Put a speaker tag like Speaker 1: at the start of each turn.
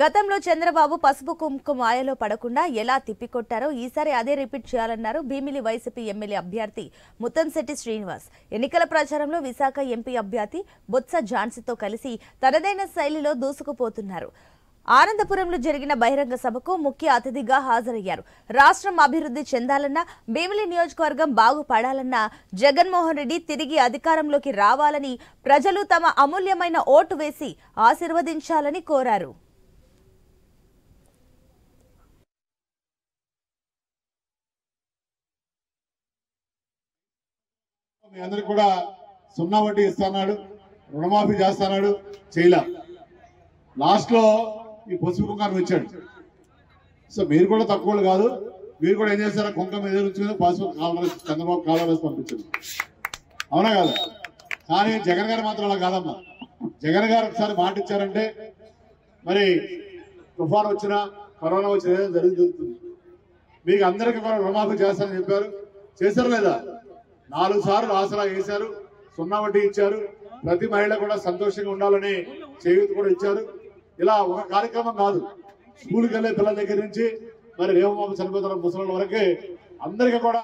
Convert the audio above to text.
Speaker 1: గతంలో చంద్రబాబు పసుపు కుంకుమ మాయలో పడకుండా ఎలా తిప్పికొట్టారో ఈసారి అదే రిపీట్ చేయాలన్నారు భీమిలి వైసీపీ ఎమ్మెల్యే అభ్యర్థి ముత్తంశెట్టి శ్రీనివాస్. ఎన్నికల ప్రచారంలో విశాఖ ఎంపీ అభ్యర్థి బొత్స ఝాన్సీతో కలిసి తనదైన శైలిలో దూసుకుపోతున్నారు. ఆనందపురంలో జరిగిన బహిరంగ సభకు ముఖ్య అతిథిగా హాజరయ్యారు. రాష్ట్రం అభివృద్ధి చెందాలన్నా, భీమిలి నియోజకవర్గం బాగుపడాలన్నా జగన్మోహన్ రెడ్డి తిరిగి అధికారంలోకి రావాలని, ప్రజలు తమ అమూల్యమైన ఓటు వేసి ఆశీర్వదించాలని కోరారు.
Speaker 2: మీ అందరికి కూడా సున్నా వడ్డీ ఇస్తున్నాడు, రుణమాఫీ చేస్తున్నాడు, చేయలే. లాస్ట్ లో ఈ పసుపు కుంకాన్ని వచ్చాడు. సో మీరు కూడా తక్కువ కాదు, మీరు కూడా ఏం చేస్తారా, కుంకం ఎదురుంచుకుని పసుపు చంద్రబాబు కాలం వేసి పంపించారు. అవునా కాదు? కానీ జగన్ గారు మాత్రం అలా కాదమ్మా. జగన్ గారు ఒకసారి మాట ఇచ్చారంటే మరి తుఫాను వచ్చినా, కరోనా వచ్చినా ఏదైనా జరుగుతుంది. మీకు అందరికీ కూడా రుణమాఫీ చేస్తారని చెప్పారు. చేశారు లేదా? 4 సార్లు ఆసరా వేశారు, సున్నా వడ్డీ ఇచ్చారు. ప్రతి మహిళ కూడా సంతోషంగా ఉండాలని చేయూత కూడా ఇచ్చారు. ఇలా ఒక కార్యక్రమం కాదు, స్కూల్కి వెళ్ళే పిల్లల దగ్గర నుంచి మరి రేవమాప చనిపోతున్న ముసలి వరకే అందరికీ కూడా